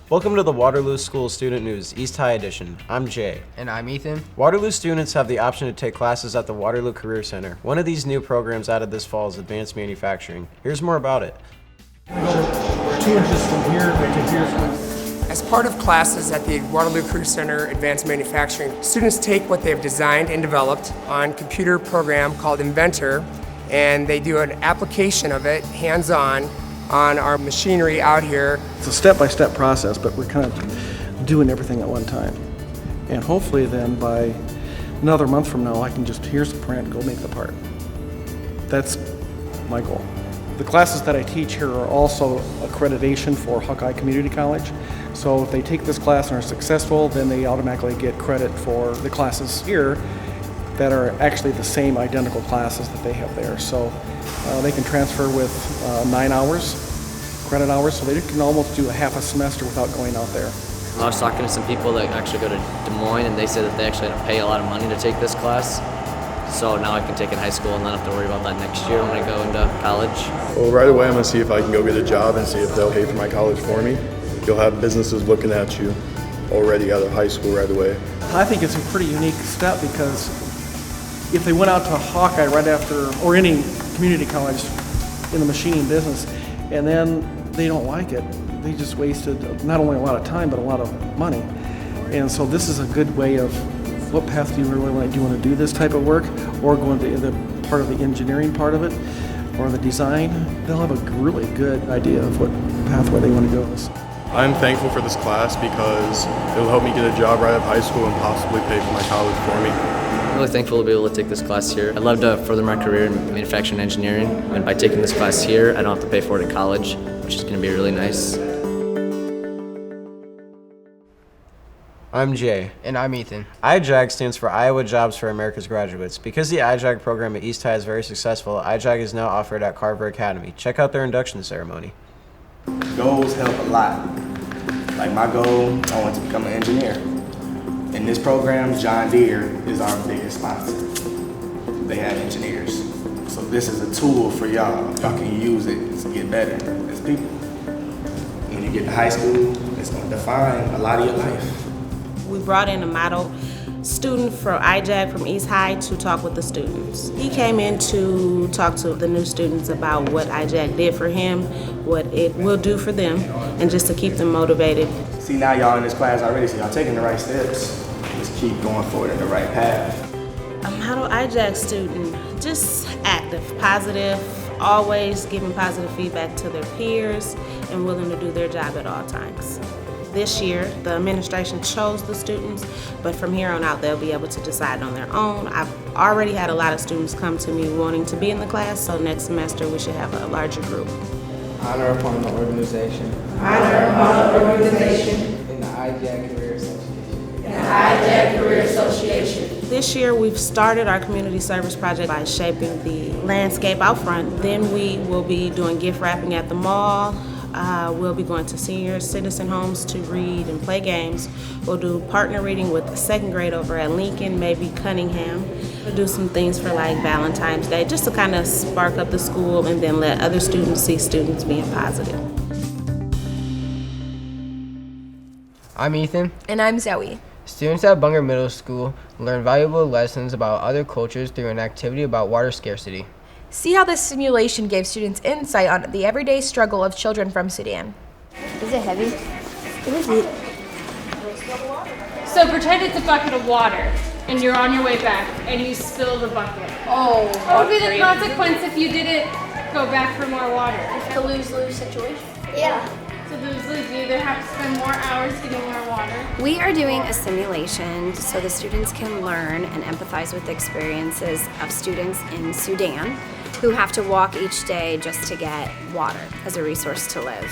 Welcome to the Waterloo School Student News, East High Edition. I'm Jay. And I'm Ethan. Waterloo students have the option to take classes at the Waterloo Career Center. One of these new programs added this fall is Advanced Manufacturing. Here's more about it. 2 inches from here to here. As part of classes at the Waterloo Career Center Advanced Manufacturing, students take what they've designed and developed on a computer program called Inventor, and they do an application of it, hands-on, on our machinery out here. It's a step-by-step process, but we're kind of doing everything at one time. And hopefully then by another month from now, I can just, here's the print, go make the part. That's my goal. The classes that I teach here are also accreditation for Hawkeye Community College. So if they take this class and are successful, then they automatically get credit for the classes here that are actually the same identical classes that they have there. So they can transfer with 9 hours, credit hours, so they can almost do a half a semester without going out there. I was talking to some people that actually go to Des Moines, and they said that they actually had to pay a lot of money to take this class. So now I can take it in high school and not have to worry about that next year when I go into college. Well, right away I'm going to see if I can go get a job and see if they'll pay for my college for me. You'll have businesses looking at you already out of high school right away. I think it's a pretty unique step because if they went out to Hawkeye right after, or any community college in the machining business, and then they don't like it, they just wasted not only a lot of time but a lot of money. And so this is a good way of, what path do you really want to do? Do you want to do this type of work, or go into the part of the engineering part of it, or the design? They'll have a really good idea of what pathway they want to go. I'm thankful for this class because it will help me get a job right out of high school and possibly pay for my college for me. I'm really thankful to be able to take this class here. I'd love to further my career in manufacturing and engineering, and by taking this class here, I don't have to pay for it in college, which is going to be really nice. I'm Jay. And I'm Ethan. iJAG stands for Iowa Jobs for America's Graduates. Because the iJAG program at East High is very successful, iJAG is now offered at Carver Academy. Check out their induction ceremony. Goals help a lot. Like my goal, I want to become an engineer. In this program, John Deere is our biggest sponsor. They have engineers. So this is a tool for y'all. Y'all can use it to get better as people. When you get to high school, it's going to define a lot of your life. We brought in a model student from iJAG from East High to talk with the students. He came in to talk to the new students about what iJAG did for him, what it will do for them, and just to keep them motivated. See, now y'all in this class already, so y'all taking the right steps. Just keep going forward in the right path. A model iJAG student, just active, positive, always giving positive feedback to their peers, and willing to do their job at all times. This year, the administration chose the students, but from here on out, they'll be able to decide on their own. I've already had a lot of students come to me wanting to be in the class, so next semester we should have a larger group. Honor upon the organization. Honor upon the organization. In the iJAG Career Association. In the iJAG Career Association. This year, we've started our community service project by shaping the landscape out front. Then we will be doing gift wrapping at the mall. We'll be going to senior citizen homes to read and play games. We'll do partner reading with the second grade over at Lincoln, maybe Cunningham. We'll do some things for like Valentine's Day, just to kind of spark up the school and then let other students see students being positive. I'm Ethan. And I'm Zoe. Students at Bunger Middle School learn valuable lessons about other cultures through an activity about water scarcity. See how this simulation gave students insight on the everyday struggle of children from Sudan. Is it heavy? What is it? So pretend it's a bucket of water, and you're on your way back, and you spill the bucket. Oh. What would be the consequence if you didn't go back for more water? It's a lose-lose situation. Yeah. So lose-lose, you either have to spend more hours getting more water. We are doing a simulation so the students can learn and empathize with the experiences of students in Sudan who have to walk each day just to get water as a resource to live.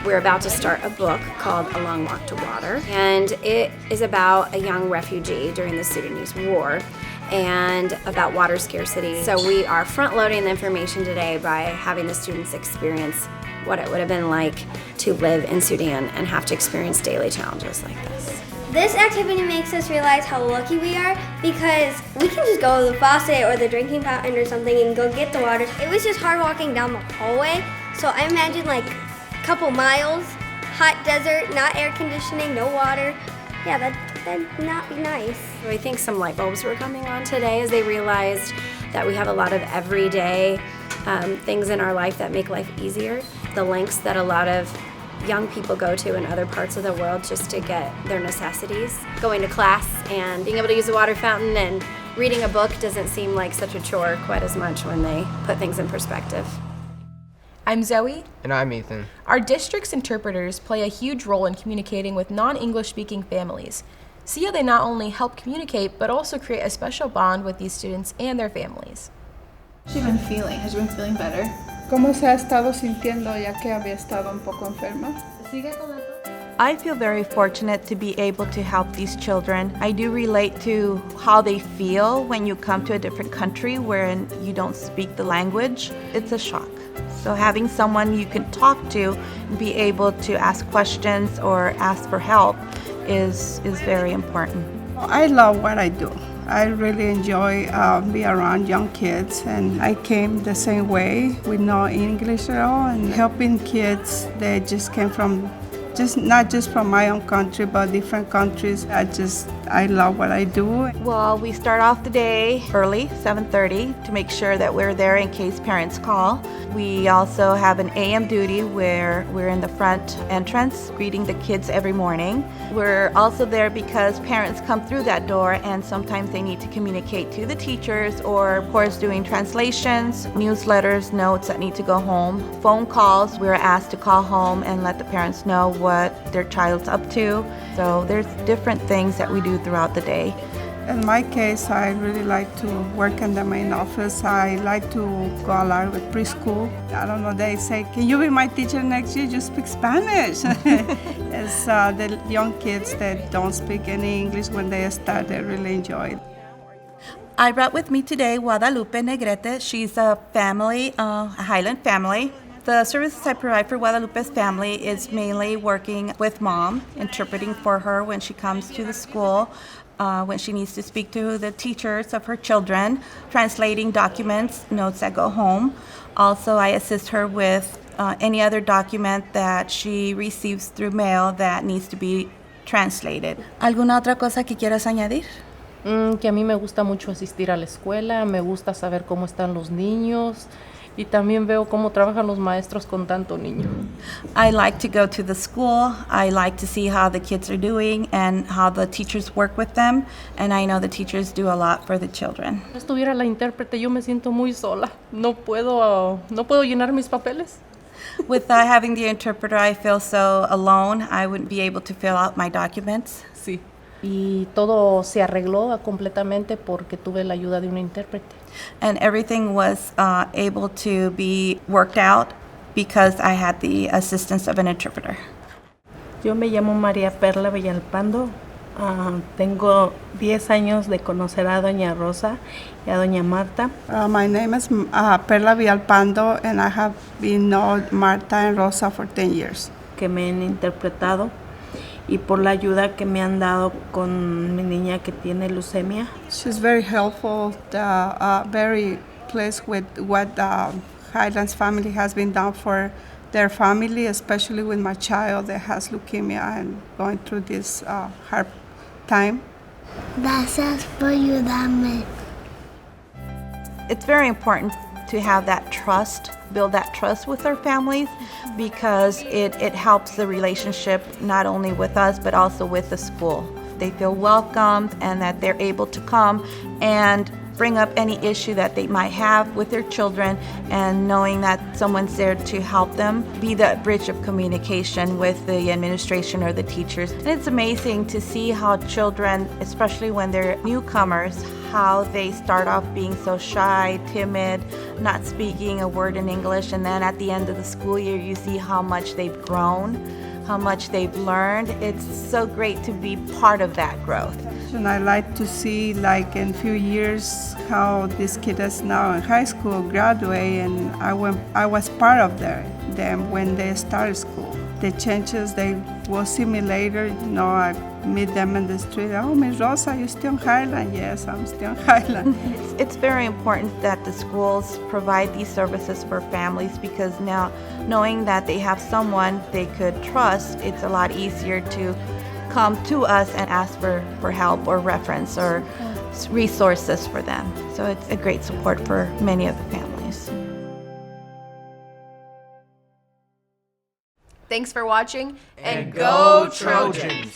We're about to start a book called A Long Walk to Water, and it is about a young refugee during the Sudanese war and about water scarcity. So we are front-loading the information today by having the students experience what it would have been like to live in Sudan and have to experience daily challenges like this. This activity makes us realize how lucky we are because we can just go to the faucet or the drinking fountain or something and go get the water. It was just hard walking down the hallway, so I imagine like a couple miles hot desert, not air conditioning, no water. Yeah, that'd not be nice. So I think some light bulbs were coming on today as they realized that we have a lot of everyday things in our life that make life easier. The lengths that a lot of young people go to in other parts of the world just to get their necessities. Going to class and being able to use a water fountain and reading a book doesn't seem like such a chore quite as much when they put things in perspective. I'm Zoe. And I'm Ethan. Our district's interpreters play a huge role in communicating with non-English speaking families. See how they not only help communicate, but also create a special bond with these students and their families. Has she been feeling better? ¿Cómo se ha estado sintiendo ya que había estado un poco enferma? I feel very fortunate to be able to help these children. I do relate to how they feel when you come to a different country where you don't speak the language. It's a shock. So having someone you can talk to and be able to ask questions or ask for help is very important. I love what I do. I really enjoy being around young kids, and I came the same way with no English at all, and helping kids that just came from not just from my own country, but different countries. I love what I do. Well, we start off the day early, 7:30, to make sure that we're there in case parents call. We also have an AM duty where we're in the front entrance greeting the kids every morning. We're also there because parents come through that door and sometimes they need to communicate to the teachers, or of course doing translations, newsletters, notes that need to go home. Phone calls, we're asked to call home and let the parents know what their child's up to. So there's different things that we do throughout the day. In my case, I really like to work in the main office. I like to go a lot with preschool. I don't know, they say, can you be my teacher next year? You speak Spanish. It's the young kids that don't speak any English, when they start, they really enjoy it. I brought with me today Guadalupe Negrete. She's a family, a Highland family. The services I provide for Guadalupe's family is mainly working with mom, interpreting for her when she comes to the school, when she needs to speak to the teachers of her children, translating documents, notes that go home. Also, I assist her with any other document that she receives through mail that needs to be translated. ¿Alguna otra cosa que quieras añadir? Que a mí me gusta mucho asistir a la escuela, me gusta saber cómo están los niños. Y también veo cómo trabajan los maestros con tanto niño. I like to go to the school. I like to see how the kids are doing and how the teachers work with them. And I know the teachers do a lot for the children. Si estuviera la intérprete, yo me siento muy sola. No puedo llenar mis papeles. Without having the interpreter, I feel so alone. I wouldn't be able to fill out my documents. Sí. Y todo se arregló completamente porque tuve la ayuda de una intérprete. And everything was able to be worked out because I had the assistance of an interpreter. Yo me llamo María Perla Vialpando. Tengo 10 años de conocer a Doña Rosa y a Doña Marta. My name is Perla Vialpando, and I have been known Marta and Rosa for 10 years. Que me han interpretado y por la ayuda que me han dado con mi niña que tiene leucemia. She's very helpful, very pleased with what Highland's family has been done for their family, especially with my child that has leukemia and going through this hard time. Gracias por ayudarme. It's very important to have that trust, build that trust with our families, because it helps the relationship not only with us but also with the school. They feel welcomed and that they're able to come and bring up any issue that they might have with their children, and knowing that someone's there to help them be the bridge of communication with the administration or the teachers. And it's amazing to see how children, especially when they're newcomers, how they start off being so shy, timid, not speaking a word in English, and then at the end of the school year you see how much they've grown, how much they've learned. It's so great to be part of that growth. And I like to see, like, in a few years how this kid is now in high school, graduate, and I was part of them when they started school. the changes they will see me later. You know, I meet them in the street. Oh, Miss Rosa, you still in Highland? Yes, I'm still in Highland. It's very important that the schools provide these services for families, because now knowing that they have someone they could trust, it's a lot easier to come to us and ask for help or reference or resources for them. So it's a great support for many of the families. Thanks for watching, and go Trojans!